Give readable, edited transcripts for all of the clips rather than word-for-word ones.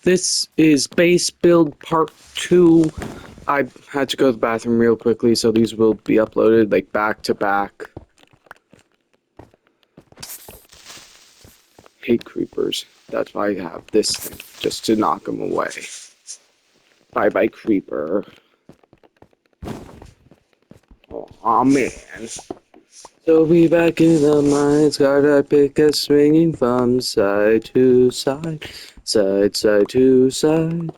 this is base build part 2. I had to go to the bathroom real quickly, so these will be uploaded like back to back. Hate creepers. That's why I have this thing, just to knock them away. Bye bye creeper. Oh man. So we back in the mines, gotta pick a swinging from side to side, side to side.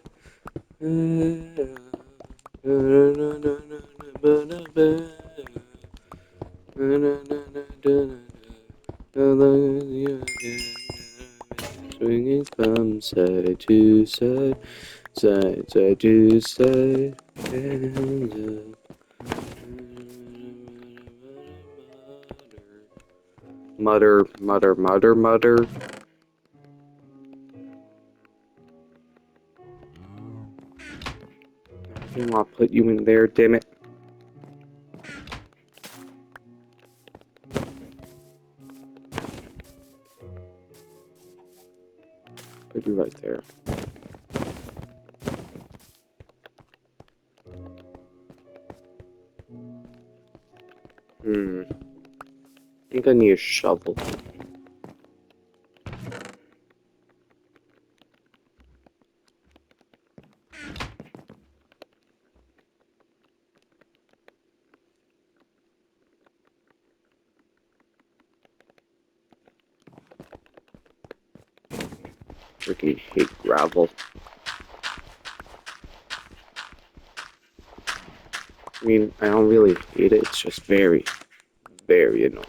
Swinging from side to side, side to side, and mutter, mutter, mutter, mutter. I didn't want to put you in there, damn it. Put you right there. I think I need a shovel. Freaking hate gravel. I mean, I don't really hate it, it's just very, very annoying.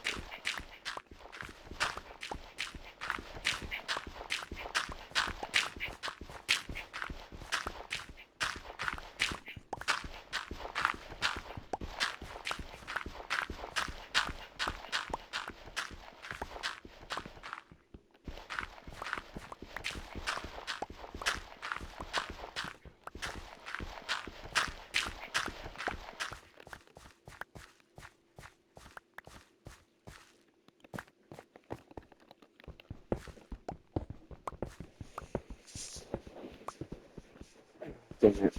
Damn it.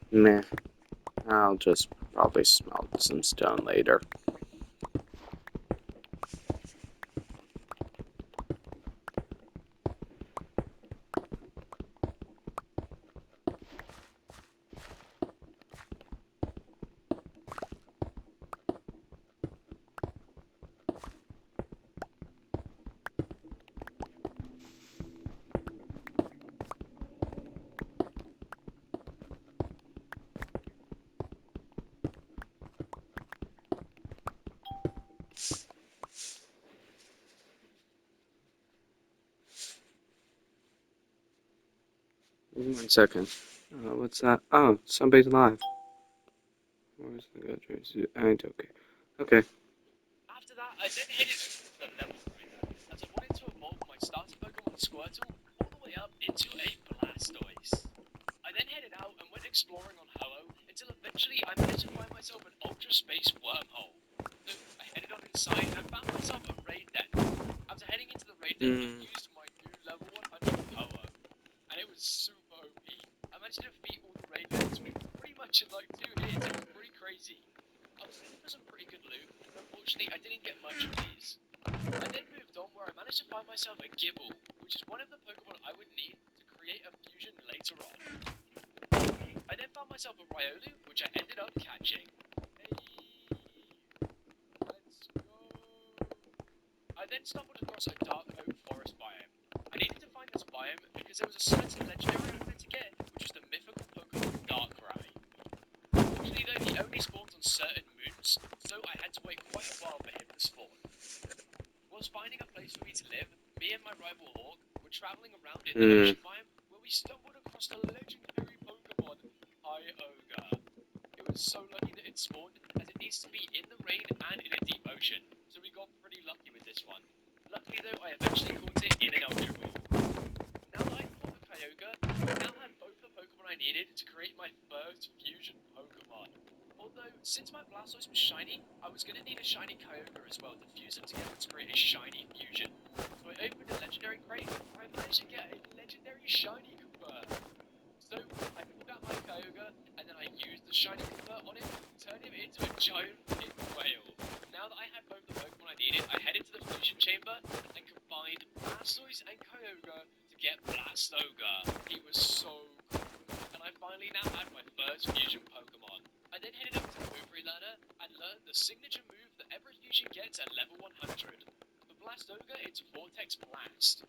Meh. I'll just probably smelt some stone later. One second. What's that? Oh, somebody's alive. Where's the guy trying to do? Ain't okay. Okay. After that, I then headed to level 3, as I wanted to evolve my starter Pokemon Squirtle all the way up into a Blastoise. I then headed out and went exploring on Ho-Oh until eventually I managed to find myself an Ultra Space Wormhole. So I headed on inside and found myself a raid den. After heading into the raid den, I used my new level 100 Ho-Oh, and it was super OP. I managed to defeat all the raid dens pretty much in like 2 hits. It was pretty crazy. I was looking for some pretty good loot, but unfortunately I didn't get much of these. I then moved on where I managed to find myself a Gible, which is one of the Pokemon I would need to create a fusion later on. I then found myself a Riolu, which I ended up catching. Hey, let's go. I then stumbled across a Dark Oak Forest biome. I needed to find this biome because there was a certain legendary I wanted to get, which was the mythical Pokemon Darkrai. Unfortunately though, he only spawns on certain moons, so I had to wait quite a while for him to spawn. Whilst finding a place for me to live, me and my rival Hawk were travelling around in the ocean biome where we stumbled across the legendary Pokemon Kyogre. It was so lucky that it spawned, as it needs to be in the rain and in a deep ocean, so we got pretty lucky with this one. Luckily though, I eventually caught it in an Ultra Ball. Now that I caught the Kyogre, I now had both the Pokemon I needed to create my first fusion Pokemon. Although, since my Blastoise was shiny, I was going to need a shiny Kyogre as well to fuse them together to create a shiny fusion. So I opened a legendary crate, where I managed to get a legendary shiny So I pulled out my Kyogre, and then I used the shiny convert on him, turned him into a giant pit whale. Now that I had both the Pokemon I needed, I headed to the fusion chamber and combined Blastoise and Kyogre to get Blastoga. He was so cool, and I finally now had my first fusion Pokemon. I then headed up to the move relearner and learned the signature move that every fusion gets at level 100. For Blastoga, it's Vortex Blast.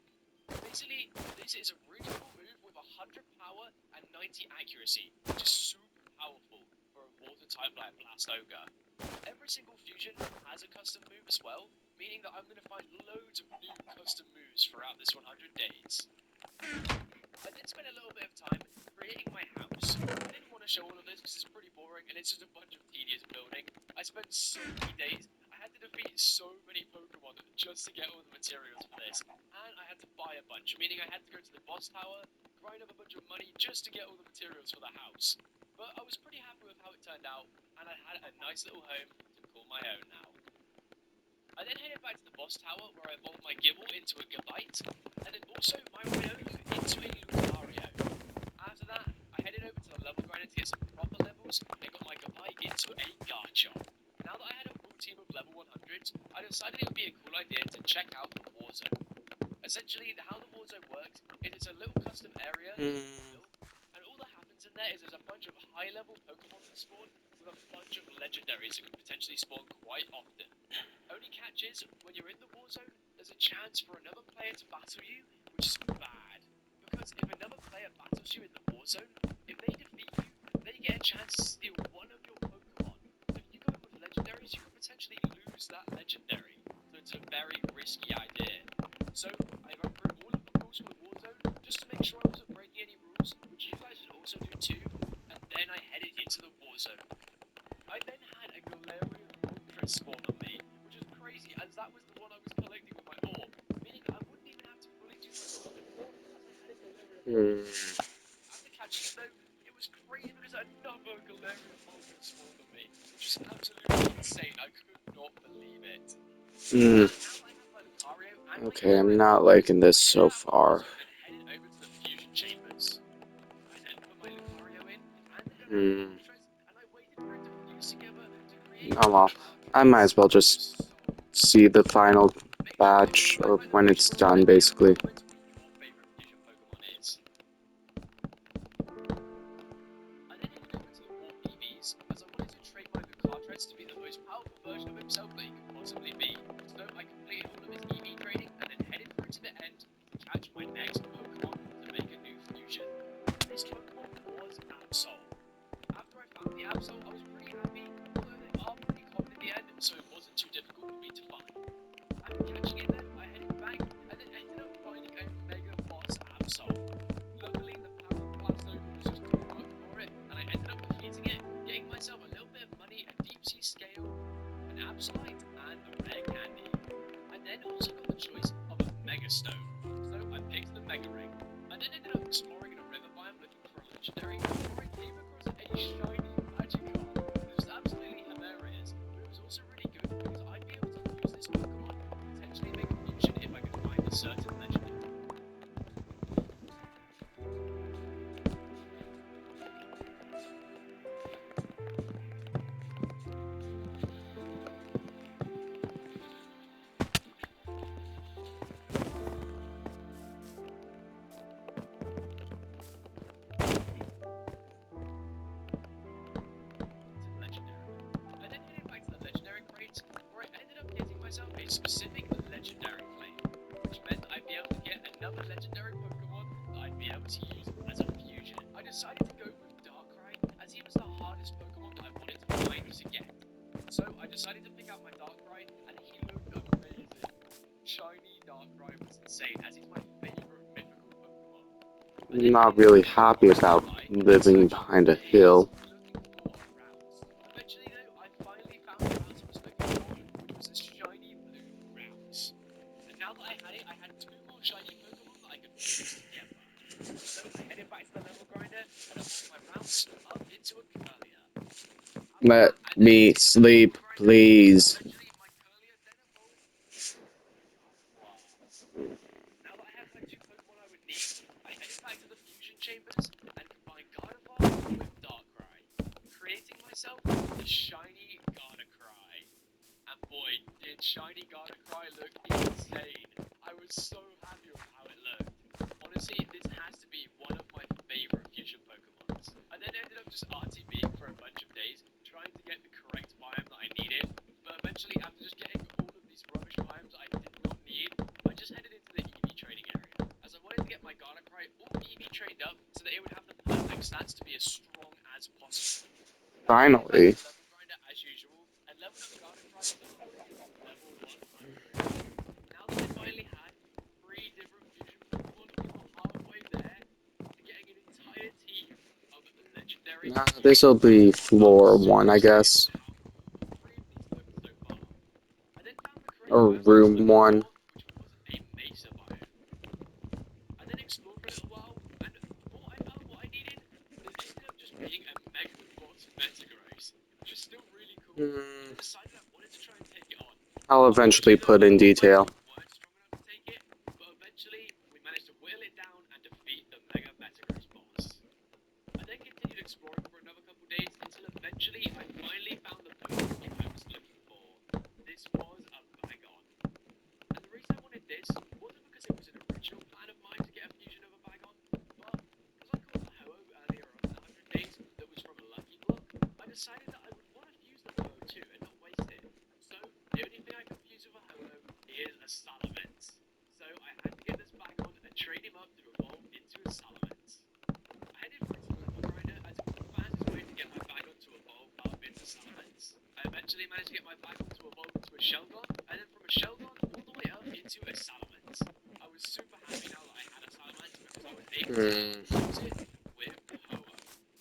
Basically, this is a really cool move with 100 power and 90 accuracy, which is super powerful for a water type like Blastoga. Every single fusion has a custom move as well, meaning that I'm going to find loads of new custom moves throughout this 100 days. I did spend a little bit of time creating my house. I didn't want to show all of this because it's pretty boring and it's just a bunch of tedious building. I spent so many days. I had to defeat so many Pokemon just to get all the materials for this. And I had to buy a bunch, meaning I had to go to the boss tower, grind up a bunch of money just to get all the materials for the house. But I was pretty happy with how it turned out, and I had a nice little home to call my own now. I then headed back to the boss tower where I evolved my Gible into a Gabite, and then also my Riolu into a Lucario. After that, I headed over to the level grinder to get some proper levels and got my Gabite into a Garchomp. Now that I had a full team of level 100s, I decided it would be a cool idea to check out the Warzone. Essentially, how the Warzone works is it's a little custom area that you build, and all that happens in there is there's a bunch of high-level Pokemon that spawn with a bunch of legendaries that can potentially spawn quite often. Only catch is, when you're in the Warzone, there's a chance for another player to battle you, which is bad. Because if another player battles you in the Warzone, if they defeat you, they get a chance to steal one of your Pokemon. So if you go in with legendaries, you could potentially lose that legendary. So it's a very risky idea. So I went through all of the rules for the Warzone, just to make sure I wasn't breaking any rules, which you guys should also do too, and then I headed into the Warzone. I then had a Galarian Moltres spawn on me, which was crazy, as that was the one I was collecting with my orb, meaning I wouldn't even have to fully do my orb anymore, as I had a Galarian Moltres. After catching it though, it was crazy because another Galarian Moltres spawned on me, which was absolutely insane. I could not believe it. Mm. Now I have my Lucario and my Okay, I'm Galarian not Moltres, liking this I so headed out of the far. Warzone and headed over to the fusion chambers. I then put my Lucario in, and then my Hmm. Moltres, and I waited for it to fuse together to create Oh well, Darkrai. I might as well It just was so see the final Make sure to batch subscribe of by when the it's way done, and down in the basically. comments what your favourite fusion Pokemon is. I then headed over to the Warp EVs as I wanted to trade my Lucatres to be the most powerful version of himself that he could possibly be. So I completed all of his EV training and then headed through to the end to catch my next Pokemon to make a new fusion. This Pokemon was Absol. After I found the Absol, I was pretty happy, although they are pretty common in the end, so it wasn't too difficult for me to find. After catching it then, I headed back and then ended up finding a Mega Boss Absol. Luckily, the power of Blastoise was just too much for it, and I ended up defeating it, getting myself a little bit of money, a Deep Sea Scale, an Absolite, and a Rare Candy. I then also got the choice of a Mega Stone, so I picked the Mega Ring. I then ended up exploring in a river biome looking for a legendary, where I came across a shiny Magikarp. It was absolutely hilarious, but it was also really good because I'd be able to use this Pokemon to potentially make a fusion if I could find a certain legendary. Legendary. I then headed back to the legendary crates, where I ended up getting myself a specific legendary flame, which meant that I'd be able to get another legendary Pokemon that I'd be able to use as a fusion. I decided to go with Darkrai, as he was the hardest Pokemon that I wanted to find to get. So I decided to pick out my Darkrai, and he looked amazing. Shiny Darkrai was insane, as he's my favourite mythical Pokemon. I then Not headed really over to the happy forest about nearby, living searching behind a for maze, hill. looking for routes. Eventually though, I finally found the routes I was looking for, which was this shiny blue routes. And now that I had it, I had two more shiny Pokemon that I could fuse together. So I headed back to the level grinder and evolved my routes up into a Curlier. After Let that, I then me continued the level sleep, grinder, and please. eventually my Curlier then evolved into a Dusknoir. Now that I had my two Pokemon I would need, I headed back to the fusion chambers and combine Gardevoir with Darkrai, creating myself a shiny Gardevoir. And boy, did shiny Gardevoir look insane. I was so happy with how it looked. Honestly, this has to be one of my favorite fusion Pokemons. I then ended up just RTBing for a bunch of days, trying to get the correct biome that I needed. But eventually, after just getting all of these rubbish biomes that I did not need, I just headed into the EV training area, as I wanted to get my Gardevoir all EV trained up so that it would have the perfect stats to be as strong as possible. Finally. Level grinder as usual, and leveled up Gardevoir to level 100. Now that I finally had 3 different fusion Pokemon, we were halfway there to getting an entire team of legendary. This'll be floor 1, I guess. I then found the correct Or biome room 1. which was a mesa biome. I then explored for a little while, and thought I found what I needed, but it ended up just being a Megabots Metagross, which is still really cool. I decided I wanted to try and take it on. I'll eventually put in detail. Weren't strong enough to take it, but eventually we managed to whittle it down and defeat the Mega Metagross boss. I then continued exploring for another couple days until eventually I finally found the Pokemon I was looking for. This was a Bagon. And the reason I wanted this wasn't because it was an original plan of mine to get a fusion of a Bagon, but because I caught a Ho-Oh earlier on in the 100 days that was from a Lucky Block, I decided that I would want to fuse the Ho-Oh too and not waste it. So the only thing I can fuse with a Ho-Oh is a Salamence. So I had to get this Bagon and train him up to evolve into a Salamence. I headed through to the level grinder as it was the fastest way to get my Bagon to evolve up into Salamence. I eventually managed to get my Bagon to evolve into a Shelgon, and then from a Shelgon all the way up into a Salamence. I was super happy now that I had a Salamence because I was able to use it with Ho-Oh.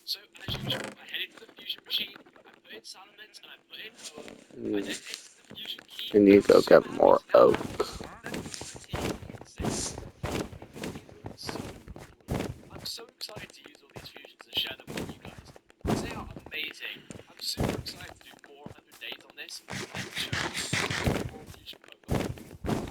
So as usual, I headed to the fusion machine, I put in Salamence and I put in Ho-Oh. I then entered the fusion key. I need to go get more oak. I'm so excited to use all these fusions and share them with you guys. Because they are amazing. I'm super excited to do 400 days on this and show you so many more fusion Pokemon.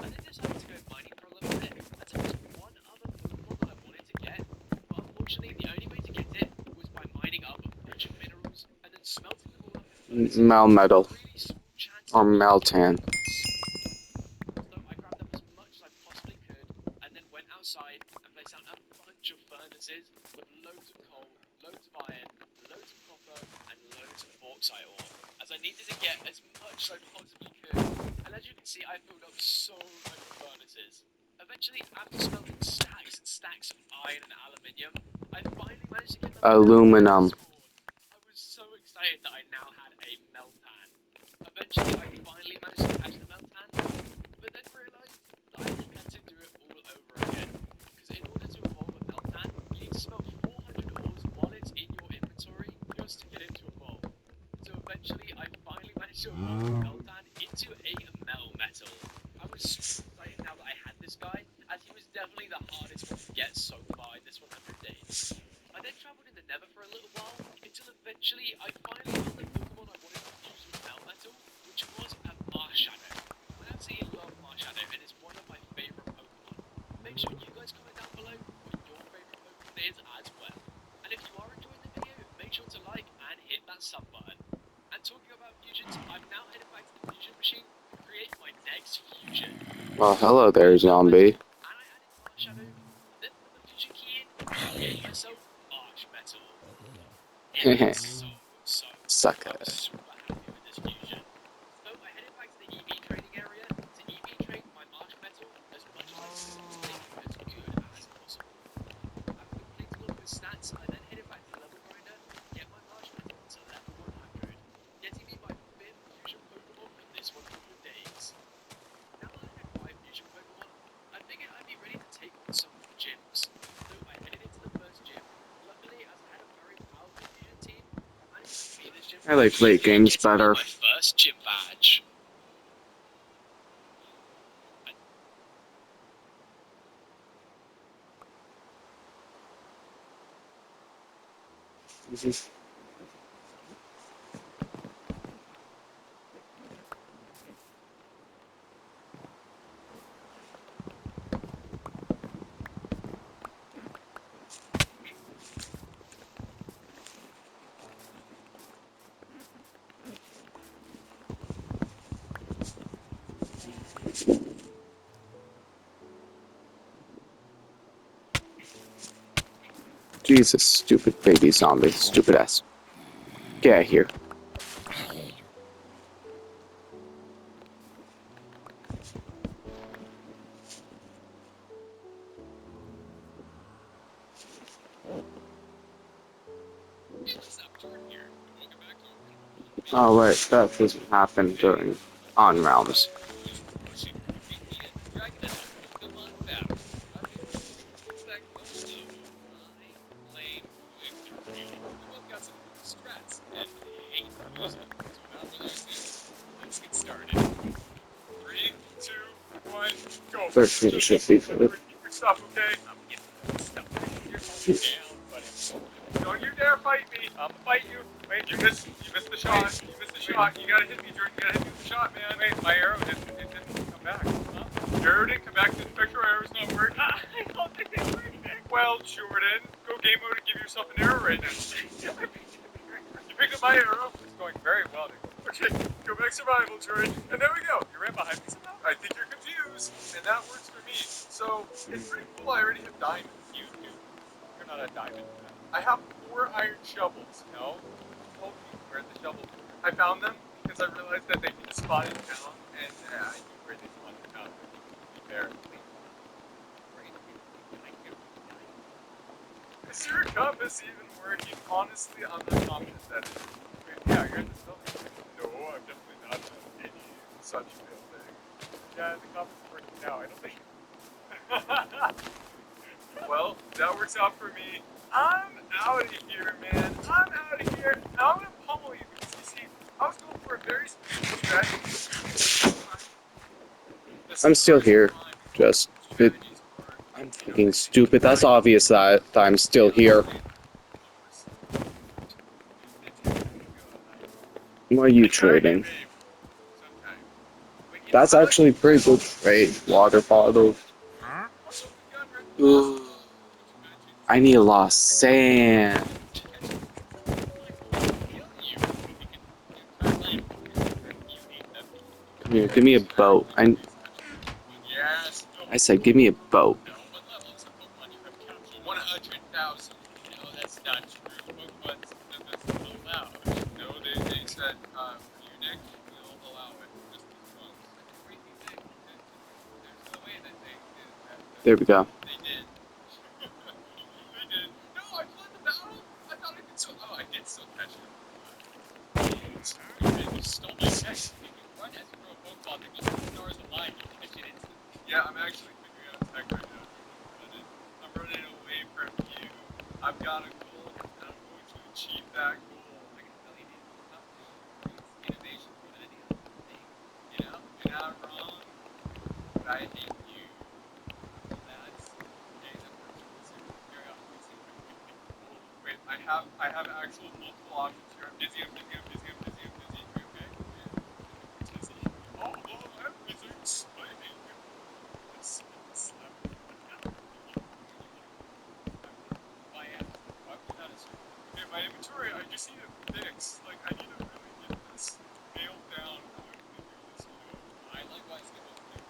I then decided to go mining for a little bit, as there was one other Pokemon that I wanted to get, but unfortunately the only way to get it was by mining up rich minerals and then smelting them all up in furnaces. Melmetal. Really small chance Or of Meltan. so I grabbed up as much as I possibly could, and then went outside and placed out a bunch of furnaces with loads of coal, loads of iron, loads of copper, and loads of bauxite ore, as I needed to get as much as I possibly could. And as you can see, I filled up so many furnaces. Eventually, after smelting stacks and stacks of iron and aluminium, I finally managed to get the Aluminum. I was so excited that I now had a Meltan. Eventually, I finally managed to catch the Meltan, but then realised that I had to do it all over again. Because in order to evolve a Meltan, you need to smelt 400 ores while it's in your inventory just to get it to evolve. So eventually, I finally managed to evolve the Meltan into a Melmetal. I was super excited now that I had this guy, as he was definitely the hardest one to get so far in this 100 days. I then travelled in the Nether for a little while, until eventually I finally found the Pokemon I wanted to fuse with Melmetal, which was a Marshadow. I absolutely love Marshadow, and it's one of my favourite Pokemon. Make sure you guys comment down below what your favourite Pokemon is as well. And if you are enjoying the video, make sure to like and hit that sub button. And talking about fusions, I'm now headed back to the fusion machine to create my next fusion. Well, hello there, zombie. And I added Marshadow, then put the fusion key in, and gave myself Marshmetal. It looks so Sucker. I'm super happy with this fusion. So I headed back to the EV training area to EV train my Marshmetal as much as I could to make it as good as possible. After completing all of his stats, I then headed back to the level grinder to get my Marshmetal to level 100, getting me my 5th fusion Pokemon for this 100 days. Now that I had 5 fusion Pokemon, I figured I'd be ready to take on some more gyms. So I headed into the first gym. Luckily, as I had a very powerful fusion team, I managed to beat this gym. I like late games better. My first gym badge. Jesus, stupid baby zombie. Stupid ass. Get out of here. Hey, what's up, Jordan here? Welcome back to Oh, wait. That doesn't happen during on rounds. pushing the dragon at us. Come on back. I mean, what's that going on? I claim victory. We both got some cool strats and hate losing. So without further ado, let's get started. 3, 2, 1, go. 13 should be good. Keep your stuff, okay? I'm getting stuff. You're holding down, buddy. Don't you dare fight me. I'm gonna fight you. Wait, you missed the shot. You missed the shot. You gotta hit me, Jordan. You gotta hit me with the shot, man. Wait, my arrow didn't come back. Huh? Your arrow didn't come back. Didn't affect your arrow's not working. I don't think they worked. Well, Jordan, go game mode and give yourself an arrow right now. You picked up my arrow. It's going very well, dude. Okay, go back survival, Jordan. And there we go. You ran behind me somehow? I think you're confused. And that works for me. So, it's pretty cool. I already have diamonds. You do. You're not a diamond. I have 4 iron shovels. No? You told me where the shovels were. I found them because I realized that they can spawn in town. And I knew where they spawn in town. To be fair. Is your compass even working? Honestly, I'm not confident that it is. Wait, yeah, you're in this building. No, I'm definitely not in any such building. Yeah, the compass is working now. I don't think. Well, that works out for me. I'm out of here, man. I'm out of here. Now I'm gonna pummel you because you see, I was going for a very specific strategy. I'm still here. Just I'm fucking stupid. That's obvious that I'm still here. Why are you trading? That's actually pretty good trade. Water bottle. Ooh. I need a lot of sand. Come here, give me a boat. I said, give me a boat. 100,000. No, that's not true. Pokemon doesn't allow. No, they said for your neck, we'll allow it. Just this once. That's a crazy thing. There's no way that they did that. There we go. They did. They did. No, I won the battle. I thought I could still. Oh, I did still catch it. You stole my neck. You can run as you throw a Pokeball. They go 2 stars aligned. You catch it instantly. Yeah, I'm actually figuring out tech right now. I'm running away from you. I've got a goal, and I'm going to achieve that goal. I can tell you, it's not innovation more than any other thing. You know, you're not wrong, but I hate you. That's okay. That works. Carry on. Wait, I have actual multiple options here. I'm busy. I'm busy. I'm busy. I'm busy. I'm busy. Are you okay? Yeah. Busy. Oh, I'm busy. I hate you. This slap. In my inventory, I just need to fix. Like, I need to really get this nailed down. How I'm gonna do this, you know? I likewise get those things.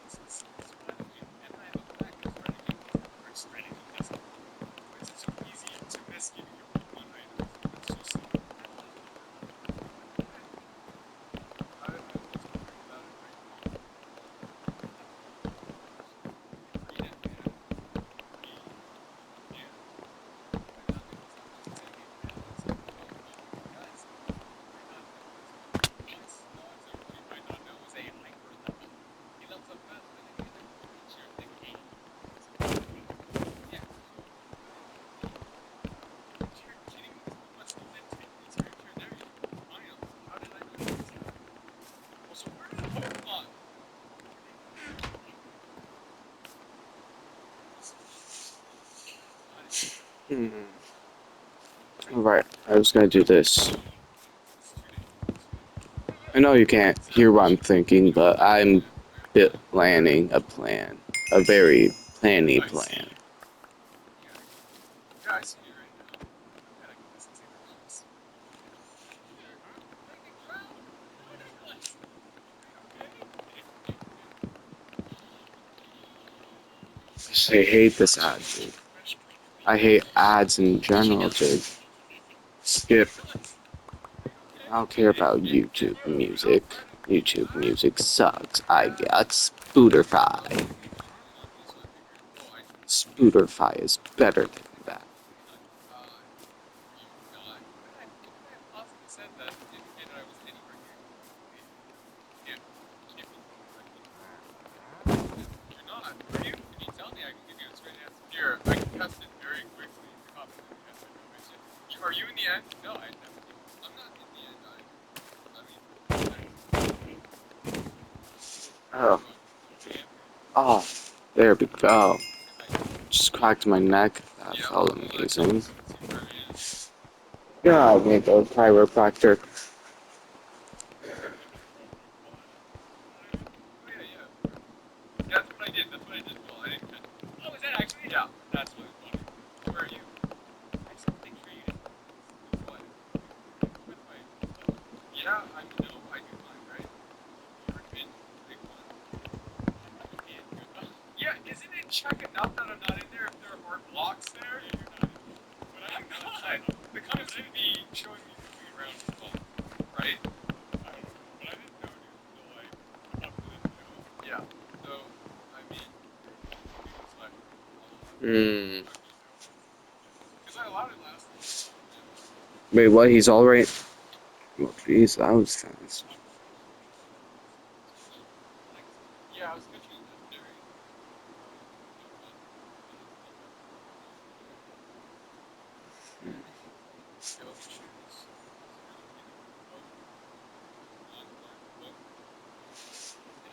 This is strategy, and I have a backup strategy. Or strategy testing. Why is it so easy to miss giving your Pokemon items? It's so simple. I was wondering about it right now. Read it, man. Yeah. Alright, I was gonna do this. I know you can't hear what I'm thinking, but I'm planning a plan. A very planny plan. Yeah, I see you right now. And I can listen to your voice. Like a crowd. What is this? I hate this ad, dude. I hate ads in general, dude. Skip. I don't care about YouTube music. YouTube music sucks. I got Spooderfy. Spooderfy is better than that. Are you in the end? No, I'm not in the end. Oh. Oh. There we go. Just cracked my neck. That felt amazing. Yeah, I need a chiropractor. That's what I did. Well, I didn't catch. Oh, is that actually? Yeah, that's really funny. Where are you? I saw a picture you did. What? With my. Yeah, I know. I do mine, right? You're in big one. Yeah, isn't it check enough that I'm not in there if there are blocks there? Yeah, you're not in there. But I'm not. The comments would be showing me moving around as well, right? I don't know. But I didn't know, dude. So, like, up to this joke. Yeah. So, I mean, it's like, Hmm. because I allowed it last time. Wait, what? He's alright? Oh, jeez, that was fast. Yeah, I was catching legendary.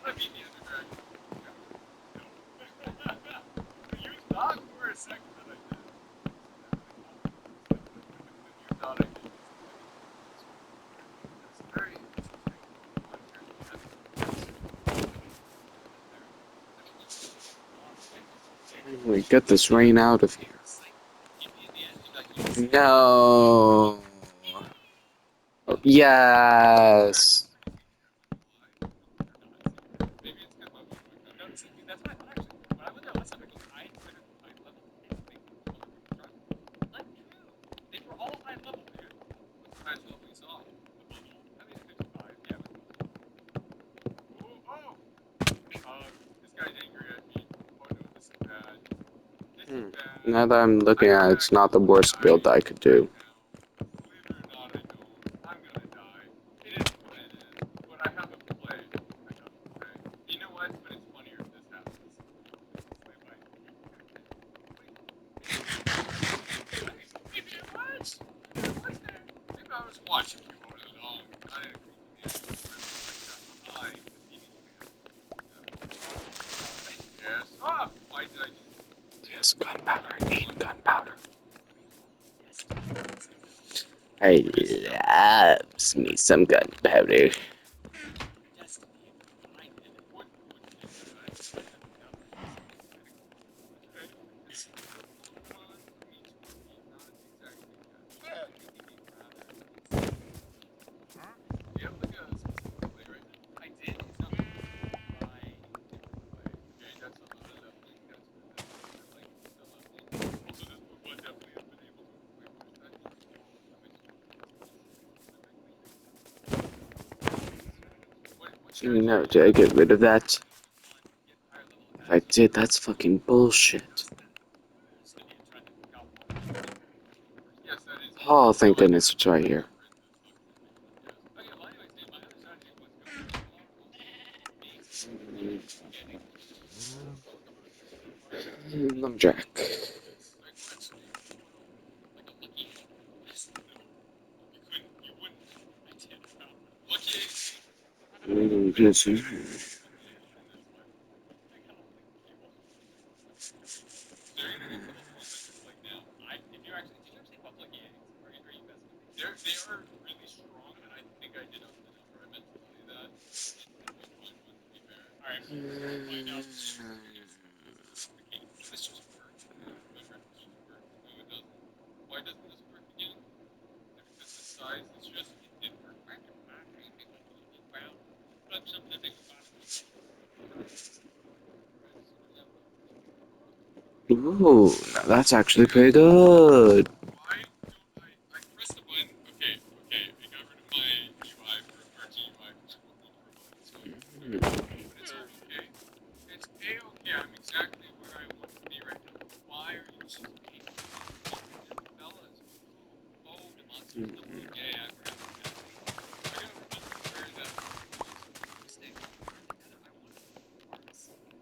I beat the Ender Dragon. You thought for a second that I did. You thought I did. It's very Finally, get this rain out of here. No. Yes. maybe it's good level. No, see, that's what I thought actually. When I went there last time, I go, I couldn't find level 10 things. Untrue. They were all high level, dude. What's the highest level you saw? I mean, 55. Yeah. Oh! This guy's angry at me. Oh no, this is bad. This is bad. Now that I'm looking at it, it's not the worst build I could do. Believe it or not, I know. I'm gonna die. It is what it is. But I have a play. I have to say. You know what? But it's funnier if this happens. Wait, wait. Maybe it was. Maybe it was there. Maybe I was watching you all along. I didn't I yes. Ah! Why did I just... Yes, gunpowder. I need gunpowder. I loves me some gunpowder. No, did I get rid of that? If I did, that's fucking bullshit. Oh, thank goodness it's right here. Lumberjack. Yes, They are really strong, and I think I did up the number. I meant to tell you that. To be fair. Alright, we'll find out. This just worked. Remember, this just worked. No, it doesn't. Why doesn't this work again? Because the size is just, it did work. But something to think about. Ooh, now that's actually pretty good. Why don't I pressed the button? Okay, it got rid of my UI for RT UI for but it's okay. It's A-okay. I'm exactly where I want to be right now. Why are you so mean? Fellas. Oh, the monster's still gay. I'm gonna where is that? Mistake.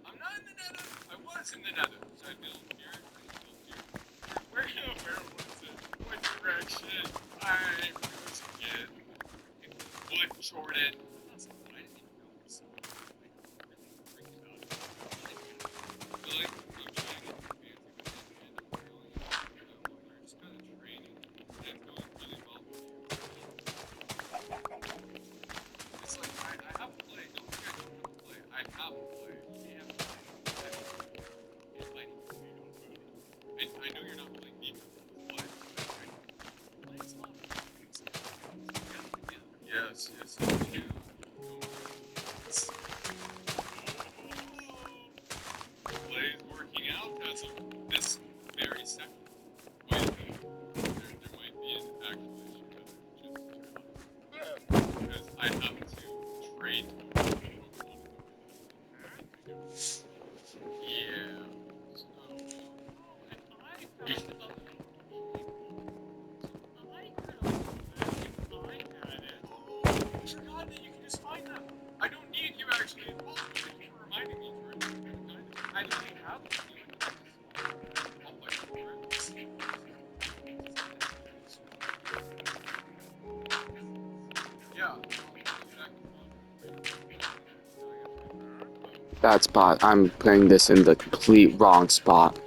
I'm not in the nether. I was in the nether. So I built here. Where was it? What direction? I forget. What Jordan? I didn't even know this. Really? No training. Just kind of training. And it's going really well. It's like I have to play. Don't think I don't have to play. I have to play. Yeah. I know you're not playing defense, but yes, you do. Play is working out as of this very second. Wait, there might be an actual issue because I have to trade. Yeah. I forgot that you can just find them. I don't need you actually involved. Thank you for reminding me, Jordan. I didn't have to. I'll play for it. Yeah. That spot. I'm putting this in the complete wrong spot.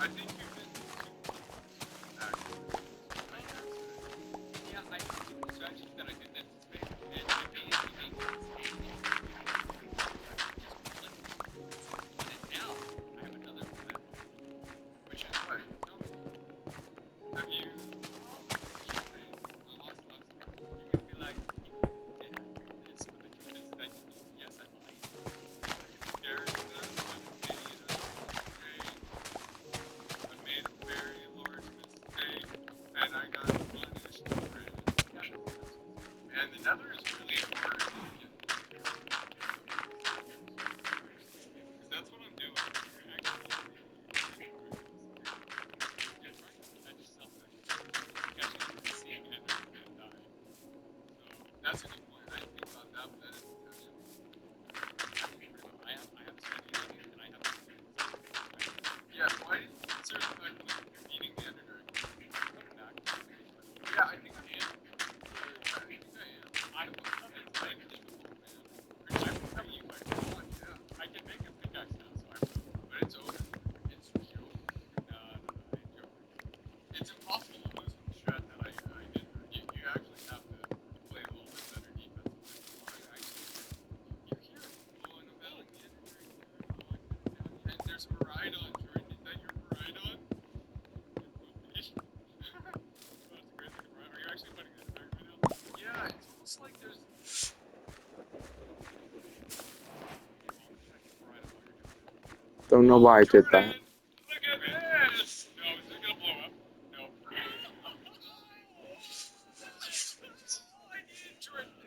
I think you've been yeah, I think the strategies that I didn't anticipate, and now I have another plan, which is what? Have you? You can be like, this with the convinced that yes, I might. There's I made a very large mistake, and I got punished for it. And the nether is really hard to get. Because that's what I'm doing. That's a good point. I didn't think about that, but that is potential. Yeah, why did you consider the fact that you're beating the Underdark? Yeah, I think I am. I will come in like difficult, man. I will come you like yeah. I can make a pickaxe now, so I will. But it's over. It's joke. No, I joke. It's impossible to lose with the strat that I did. You actually have to play a little bit better defense. You hear it blowing a bell in the Underdark. And there's Maridon, Jordan. Is that your Maridon? Are you actually putting this back right now? Yeah, it's almost like there's. Don't know why I did that. Look at this! No, is it gonna blow up? No.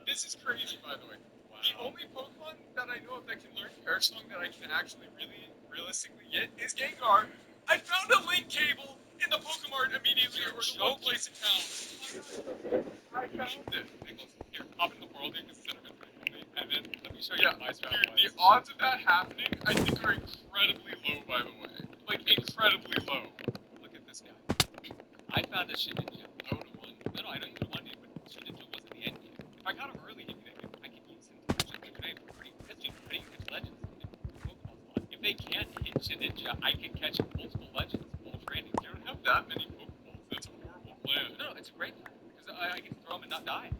This is crazy, by the way. Wow. The only Pokemon that I know of that can learn Parasong Pokemon that I can actually really realistically get is Gengar. I found a link cable in the Pokemon immediately, or the one place in town. I found it. Nicholas, here, hop in the world, you can sit in it, and then let me show you my strat. Dude, the odds of that happening, I think, are incredibly low, by the way. Like, incredibly low. Look at this guy. I found a Shedinja. I would have won. No, I don't even want it, but Shedinja wasn't the end game. If I got him early, I could use him to actually trade for pretty legends in Pokeball slot. If they can't hit Shedinja, I can catch multiple legends while trading. You don't have that many Pokeballs. That's a horrible plan. No, it's a great plan, because I can throw them and not die.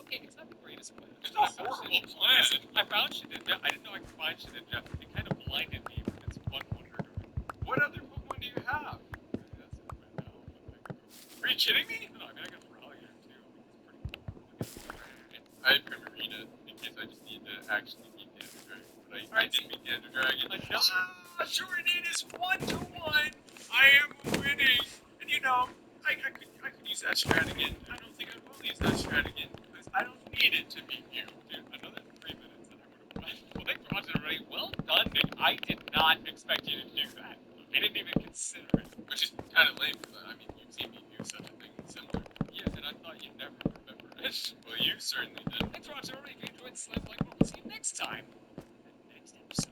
Okay, it's not the greatest plan. It's not a horrible plan. I found Shedinja. I didn't know I could find Shedinja. It kind of blinded me with its one Wonder Guard. What other Pokemon do you have? Are you kidding me? No, I mean, I got Feraligatr too. It's pretty cool. I have Primarina in case I just need to actually beat the Ender Dragon. But I didn't beat the Ender Dragon. Jordan, it is 1-1. I am winning. And you know, I could use that strat again. I don't think I will use that strat again because I don't need it to beat you. Dude, another 3 minutes and I would have won. Well, they brought it already. Well done, Nick. I did not expect you to do that. I didn't even consider it. Which is kind of lame because, I mean, you've seen me do such a thing similar. Yes, and I thought you'd never remember it. Well, you certainly did. Thanks for watching already. If you enjoyed Slave Like, we'll see you next time. Next episode.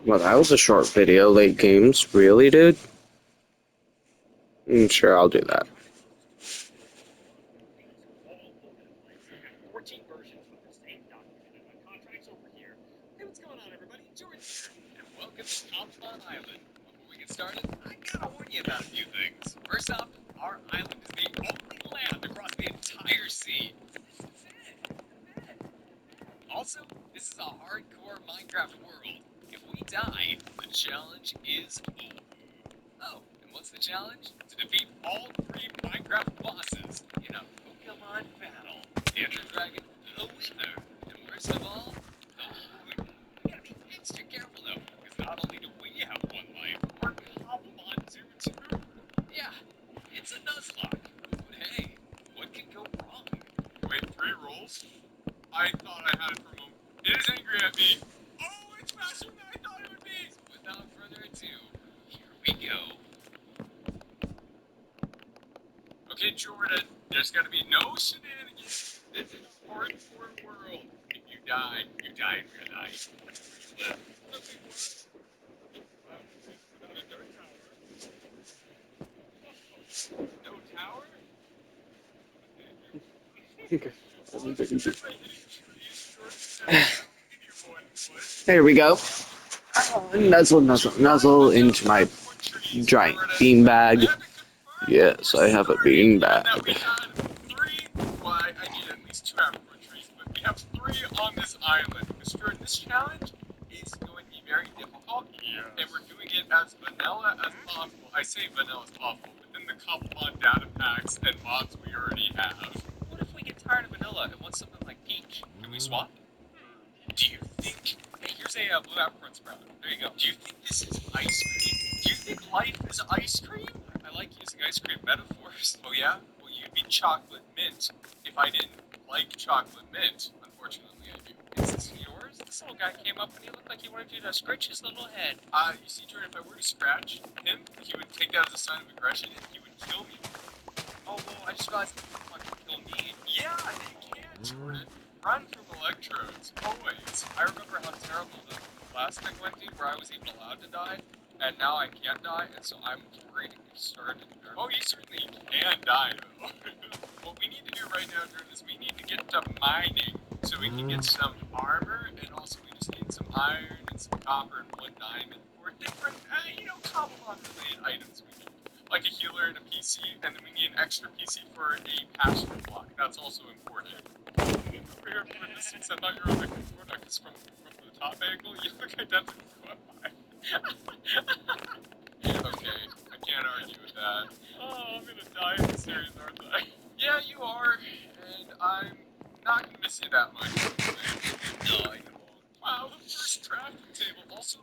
Well, that was a short video. Late games, really, dude? Sure, I'll do that. 14 versions with the same document. My contract's over here. Hey, what's going on, everybody? Jordan here, and welcome to Altamont Island. Before we get started, I gotta warn you about a few things. First off, our island is the only land across the entire sea. Also, this is a hardcore Minecraft world. If we die, the challenge is over. Oh, and what's the challenge? To defeat all 3 Minecraft bosses in a Pokemon battle. The Ender Dragon, the Wither, and worst of all, the Hood. We gotta be extra careful though, because not only do we have 1 life, our Cobblemon do too. Yeah, it's a Nuzlocke. But hey, what can go wrong? Wait, 3 rolls? I thought I had it for a moment. It is angry at me. Oh, it's faster than I thought it would be. So without further ado, here we go. Okay, Jordan, there's gonna be no shenanigans. This is a hardcore world. If you die in real life. No tower? There we go. Nuzzle, nuzzle, nuzzle into my giant beanbag. Yes, I have a beanbag. Now we had 3, well, I need at least 2 apricorn trees, but we have 3 on this island. Because during this challenge is going to be very difficult, and we're doing it as vanilla as possible. I say vanilla as possible, within the Cobblemon data packs and mods we already have. What if we get tired of vanilla and want something like peach? Can we swap? Do you think... Hey, here's a blue apricorn sprout. There you go. Do you think this is ice cream? Do you think life is ice cream? I like using ice cream metaphors. Oh yeah? Well, you'd be chocolate mint if I didn't like chocolate mint. Unfortunately, I do. Is this yours? This little guy came up and he looked like he wanted you to scratch his little head. You see, Jordan, if I were to scratch him, he would take that as a sign of aggression and he would kill me. Oh, well, I just realized Pokemon can kill me. Yeah, they can, Jordan. Run from electrodes, always. I remember how terrible the last thing went to, where I was even allowed to die, and now I can't die, and so I'm worried if you started. Oh, you certainly can die, though. What we need to do right now, Jordan, is we need to get to mining so we can get some armor, and also we just need some iron and some copper and 1 diamond for different, Cobblemon-related items we need. Like a healer and a PC, and then we need an extra PC for a passion block. That's also important. Here for the distance, I thought you were on the corner, because from the top angle, you look identical to mine. Okay, I can't argue with that. Oh, I'm gonna die in this series, aren't I? Yeah, you are, and I'm not gonna miss you that much. No, I know. Wow, the first drafting table. Also,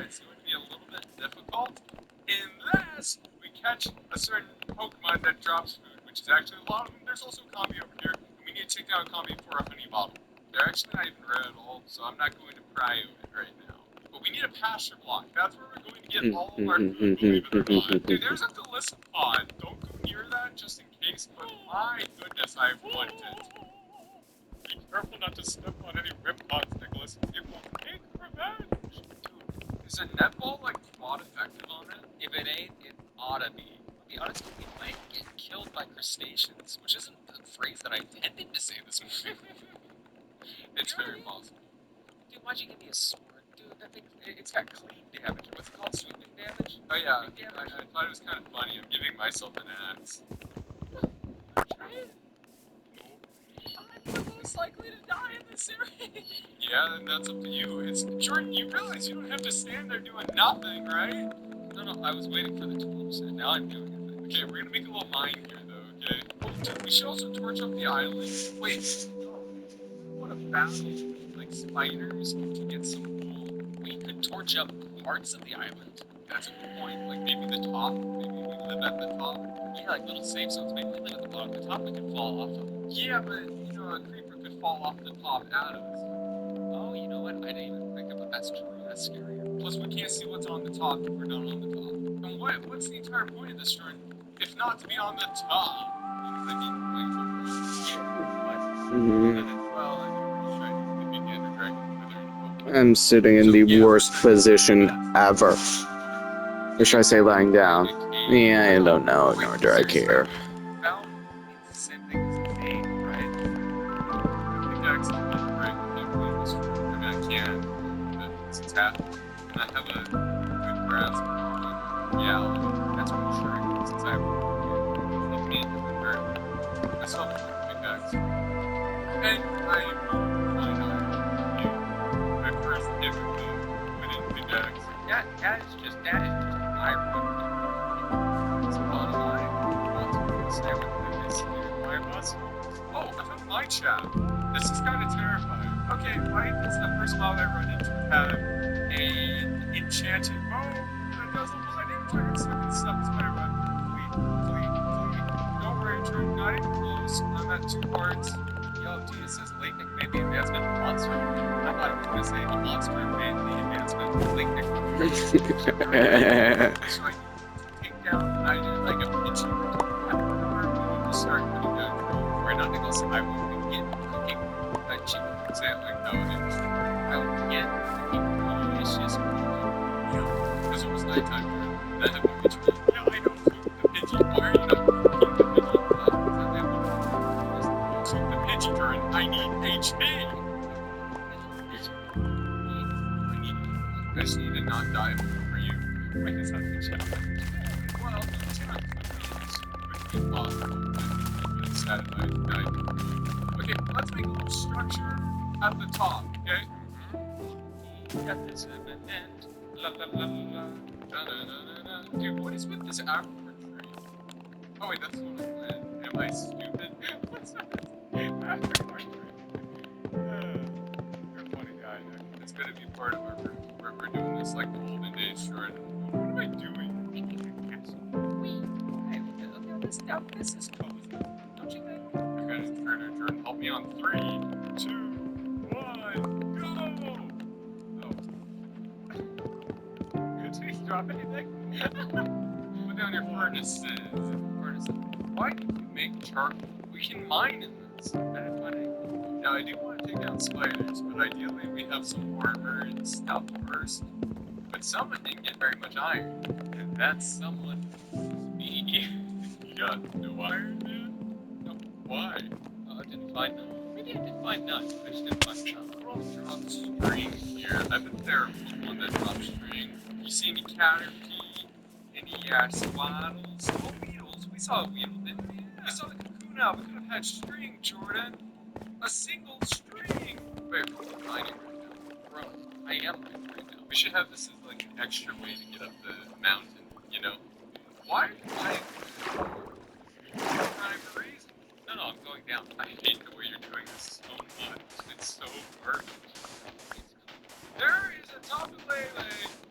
it's going to be a little bit difficult unless we catch a certain Pokemon that drops food, which is actually a lot of them. There's also Kami over here, and we need to take down a commie for a honey bottle. They're actually not even rare at all, so I'm not going to pry it right now. But we need a pasture block. That's where we're going to get all of our food, believe it or not. Dude, there's a Delissa pod. Don't go near that just in case, but my goodness, I want it. Be careful not to step on any RIM pods, Nicholas. It will take revenge. Dude, is a netball like quad effective on it? If it ain't, it oughta be. The honest truth, we might get killed by crustaceans, which isn't the phrase that I intended to say this morning. It's very possible. Dude, why'd you give me a sword? Dude, that thing, it's got clean damage. What's it called? Sweeping damage? Oh yeah, Sweeping I damage? thought it was kind of funny. I'm giving myself an axe. Try it. I'm the most likely to die in this area. Yeah, then that's up to you. It's Jordan. You realize you don't have to stand there doing nothing, right? No, I was waiting for the tools, and now I'm doing it. Okay, we're gonna make a little mine here, though. Okay. Oh, dude, we should also torch up the island. Wait. What a battle with like spiders to get some wool. We could torch up parts of the island. That's a good point. Like maybe the top. Maybe we live at the top. Yeah, like little safe zones. Maybe we live at the bottom. The top we can fall off of. Yeah, but you know a creeper could fall off the top at us. Oh, you know what? I didn't even think about that's true. That's scarier. Plus, we can't see what's on the top if we're not on the top. And what's the entire point of this turn? If not to be on the top. I mean, like, yeah. Mhm. Well, I'm trying to begin a dragon. I'm sitting in the worst position ever. Or should I say lying down? Yeah, I don't know, nor do I care. Found it's the same thing as a name, right? The pickaxe and the right can't play this. I mean, I can, but it's happening. And I have a good grasp of the reality. That's what I'm sure I can, since I have a me has been very well. I still have a pickaxe. And I am fine on you. My first difficult winning pickaxe. That is just ironic. It's a bottom line. Want to stay with this my muscle. Oh, I found my chat. This is kind of terrifying. Okay, right, it's the first mob I run into have an enchanted bow that does a lightning turn, second step Spider-Man. Flee. Don't worry, Jordan, not even close. I'm at 2 parts. Yo, dude, it says late Nick made the advancement of monster. I thought it was gonna say the monster made the advancement of late Nick. So I take down, I did like a pitching. I remember when you start putting down where not Nicholas, I would begin cooking a chicken. Say it like that was it. I would begin cooking delicious food. Because it was nighttime. That had no reach. Yeah, I don't cook the pigeon. Why are you not cooking the pigeon? Cook the pigeon, Jordan. I need HP. I just need to not die for you. Wait, is that the challenge? Well, it's not quickly possible to keep it satisfied. Okay, let's make a little structure at the top, okay? Got this in the end. La la la la. Da-da-da-da-da. Dude, what is with this apricot tree? Oh wait, that's the one I planted. Am I stupid? What's that? Apricot tree. You're a funny guy, Nick. It's gonna be part of our group. We're doing this like the olden days, Jordan. What am I doing? This is cozy. Don't you think? I got it, Jordan. Help me on 3, 2, 1, go! Oh. Good to drop anything? Put down your furnaces. Why did you make charcoal? We can mine in this. Now, I do want to take down spiders, but ideally we have some armor and stuff first. But someone didn't get very much iron, and that someone was me. You got no iron, man? No. Why? I didn't find none. Maybe I did find none. I just didn't find none. Drop string here. I've been there with one that dropped string. You see any caterpie? Any squattles? Oh, weedles. We saw a weedle, didn't we? We saw the cocoon out. We could have had string, Jordan. A single string! Wait, we're mining right now. Bro, I am mining right now. We should have this as like an extra way to get up the mountain, you know? Why are you mining? Rhyme or reason? No, I'm going down. I hate the way you're doing this so much. It's so perfect. There is a Topalele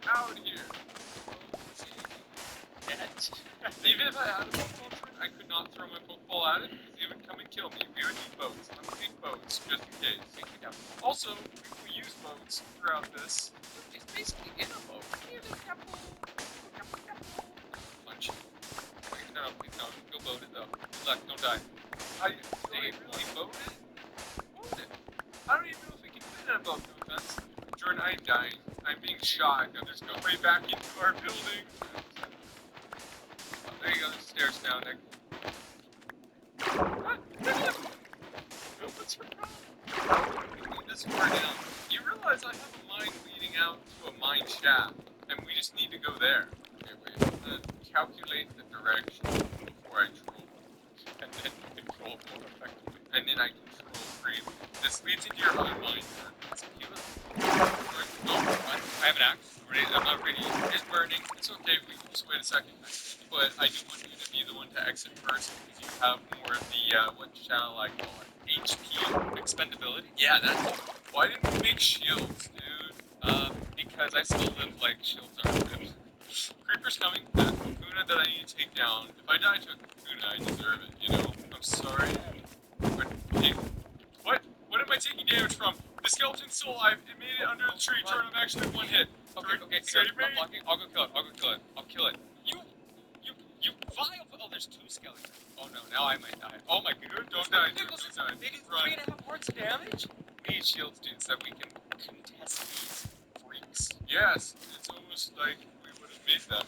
out here. Dead. Even if I had a Pokeball, I could not throw my Pokeball at it because it would come and kill me, we would need boats. I'm gonna make boats just in case. Also, if we use boats throughout this, it's basically in a boat. Punch. Wait, no, please no. Go boat it though. Good luck, don't die. They really boat it? Boat it. I don't even know if we can fit in a boat, no offense. Jordan, I am dying. I'm being shot. Now there's no way back into our building. Oh, there you go, there's stairs down there. What? What's your problem? We need this far down. You realize I have a mine leading out to a mine shaft, and we just need to go there. Okay, wait. I'm gonna calculate the direction before I troll. And then control more effectively. And then I control freely. This leads into your own mine. Let's kill it. Oh, what? I have an axe. I'm not ready. It's burning. It's okay. We can just wait a second. But I do want you to be the one to exit first because you have more of the, what shall I call it? HP expendability? Yeah, that's. Why didn't we make shields, dude? Because I still live like shields aren't good. Creeper's coming. That Kakuna that I need to take down. If I die to a Kakuna, I deserve it, you know? I'm sorry. But, hey, what? What am I taking damage from? The skeleton's still alive. It made it under the tree. Jordan, I'm actually one hit. Okay, Save me. I'll go kill it. I'll kill it. You vile. Oh, there's two skeletons. Oh no, now I might die. Oh my goodness, Don't die, Nicholas, don't die. they did Run. 3.5 hearts of damage? We need shields, dude, so that we can contest these freaks. Yes, it's almost like we would have made them.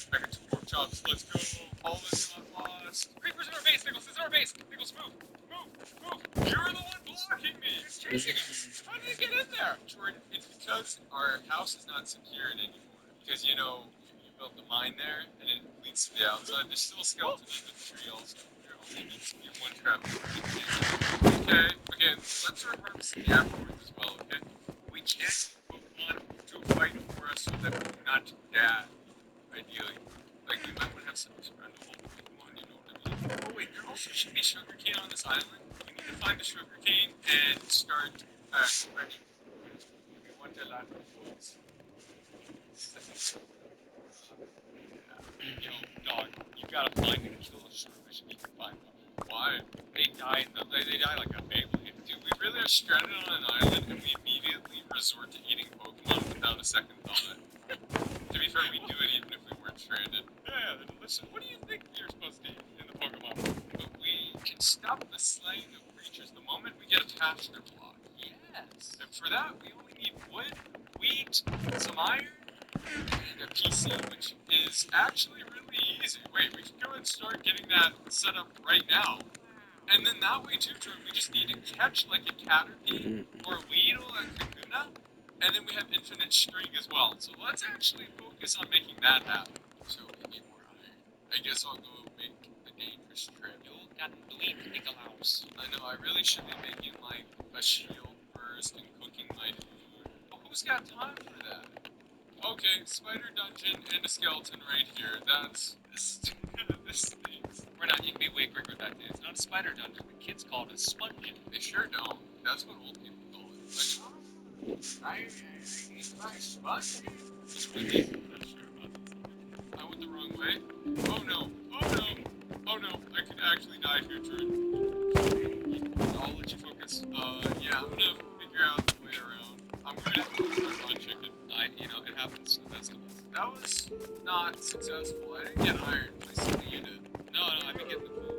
Back into pork chops, let's go. All is not lost. Creepers in our base, Nicholas, it's in our base. Nicholas, move. You're the one blocking me. He's chasing us. How did he get in there? Jordan, it's because our house is not secured anymore. Because, you know, you built the mine there, and it leads to the outside. There's still a skeleton in the tree also. There only needs to be one trap. Okay, again, let's repurpose the afterwards as well, okay? We can't Pokemon to fight for us so that we do not die, ideally. Like, we might want to have some expendable Pokemon, you know what I mean? Oh wait, there also should be sugarcane on this island. We need to find the sugarcane and start, ready. We want a lot of foods. Yo, dog, you gotta find and kill a shellfish if you can find them. Why? They die like a Beyblade. Dude, we really are stranded on an island and we immediately resort to eating Pokemon without a second thought. To be fair, we do it even if we weren't stranded. Yeah, listen, what do you think you're supposed to eat in the Pokemon? But we can stop the slaying of creatures the moment we get attached to their block. Yes. And for that, we only need wood, wheat, some iron, and a PC, which is actually really easy. Wait, we can go and start getting that set up right now. And then that way too, Jordan, we just need to catch like a Caterpie or a Weedle and Kakuna, and then we have infinite string as well. So let's actually focus on making that happen. So we need more iron. I guess I'll go make a dangerous trip. You got believe Nikolaus. I know, I really should be making like a shield first and cooking my food. But who's got time for that? Okay, spider dungeon and a skeleton right here. That's this stinks. We're not. You can be way quicker with that, dude. It's not a spider dungeon. The kids call it a sponge. They sure don't. That's what old people call it. Like, I sponge. I went the wrong way. Oh no! Oh no! Oh no! I could actually die here, Jordan. I'll let you focus. Yeah, I'm gonna figure out the way around. I'm gonna start on chicken. It happens. That's the best. That was not successful. I didn't get iron. I see what you did. No, I've been getting the food.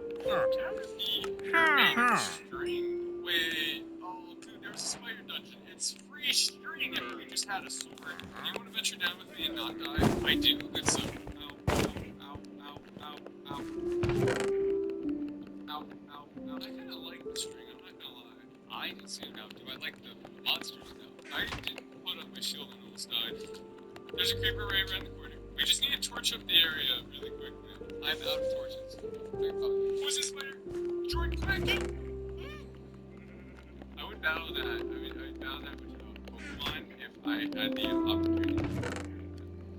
Caterpie. String. Wait. Oh, dude, there's a spider dungeon. It's free string if we just had a sword. Do you want to venture down with me and not die? I do. Good stuff. Ow. I kind of like the string, I'm not gonna lie. I do too now. Do I like the monsters now? I didn't put up my shield and almost died. There's a creeper right around the corner. We just need to torch up the area really quickly. I'm out of torches. Who's this spider? Jordan, come back in! I would battle that. I would battle that with a Pokemon if I had the opportunity.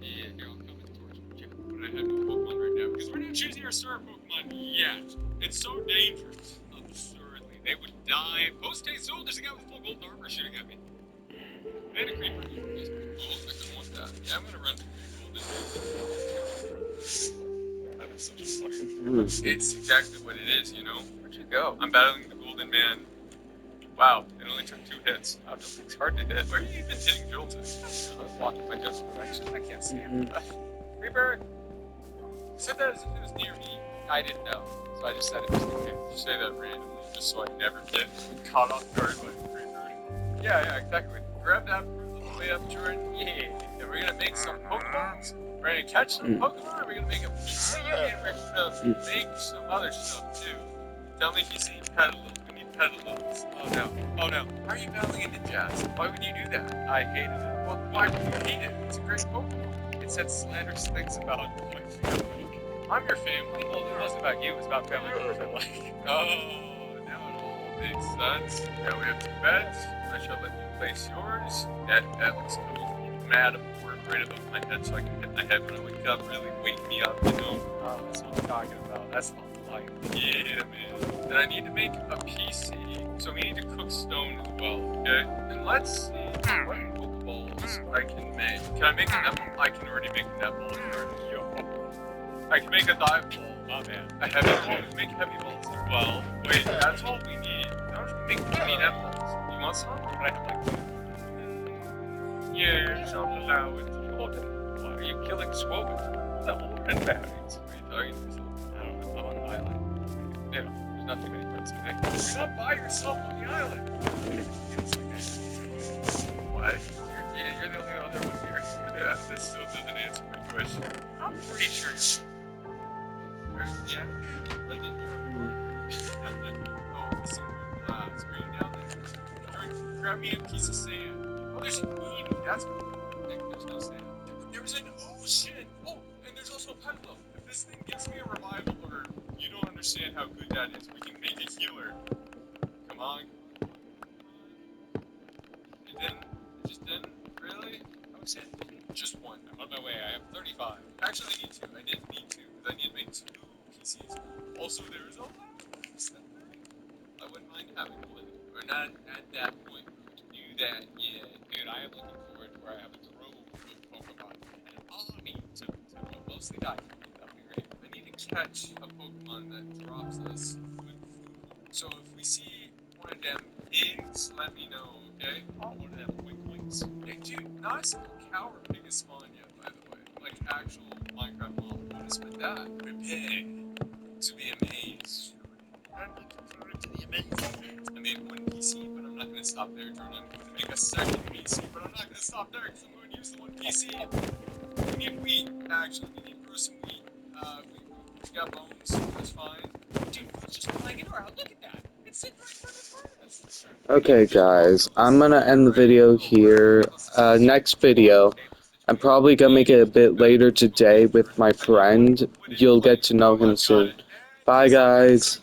Yeah, here, I'll come and torch you. But I have no Pokemon right now because we're not choosing our star Pokemon yet. It's so dangerous. Absurdly. They would die. Post-haste soul, there's a guy with full golden armor shooting at me. And a creeper. Oh, I don't want that. Yeah, I'm gonna run to golden. That is such a funny. It's exactly what it is, you know? Where'd you go. I'm battling the Golden Man. Wow, it only took 2 hits. It's hard to hit. Where are you even hitting Jolton? I was walking my general direction. I can't see him. Reaper! Said that as if it was near me. I didn't know. So I just said it just in case. You say that randomly, just so I never get caught off guard by the Reaper. Yeah, exactly. Grab that fruit on the way up, Jordan. Yeah. And we're gonna make some Pokemons. We're gonna catch some Pokemon, and we're gonna make a PC, and we're gonna make some other stuff too. Tell me if you see Petalil. We need Petalils. Oh no. Oh no. Why are you battling into Jazz? Why would you do that? I hated it. Well, why would you hate it? It's a great Pokemon. It said slanderous things about my family. I'm your family. Well, it wasn't about you. It was about family members I like. Oh, now it all makes sense. Now we have 2 beds. I shall let you place yours. That looks cool. Mad board right above my head so I can hit my head when I wake up. Really wake me up, you know? Oh, that's what I'm talking about. That's not life. Yeah, man. Then I need to make a PC. So we need to cook stone as well, okay? And let's see what Pokeballs I can make. Can I make a netball? I can already make a netball. I can make a dive ball. Oh man. A heavy ball. I can make heavy balls as well. Wait, that's all we need. Now we can make 20 netballs. You want some? Can I have like 2? Yes, I'll allow it. Why are you killing Swoven? Level and batteries. What are you talking about? I don't know. I'm on an island. Yeah, there's nothing many friends to make. You're not by yourself on the island. What? You're the only other one here. Yeah, this still doesn't answer my question. I'm pretty sure yeah. But then oh, the silver glass. Are you down there? Grab me a piece of sand. Oh, there's an Eden. That's what there's no sand. There's an ocean. Oh, and there's also a Petalil. If this thing gives me a revival orb, you don't understand how good that is. We can make a healer. Come on. It didn't? It just didn't? Really? I was saying just 1. I'm on my way. I have 35. Actually, I need 2. I didn't need 2 because I need to make 2 PCs. Also, there is a laptop. I wouldn't mind having one. We're not at that point. We can do that, yeah. Dude, I am looking forward to where I have a trove of Pokemon and an army to mostly die. That'd be great. I need to catch a Pokemon that drops us good food. So if we see one of them pigs, let me know, okay? Oh, one of them wings. Hey, dude, not a single cow or pig is spawned yet, by the way. Like actual Minecraft mom. What is with that? Prepare to be amazed. I'm looking forward to the amazing. I made 1 PC, but I'm not going to stop there, Jordan. I'm going to make a second PC, but I'm not going to stop there because I'm going to use the 1 PC. We need wheat, actually. We need to grow some wheat. We got bones, that's fine. Dude, it's just flying in around. Look at that. It's sitting right in front of us. Okay, guys, I'm gonna end the video here. Next video, I'm probably gonna make it a bit later today with my friend. You'll get to know him soon. Bye, guys.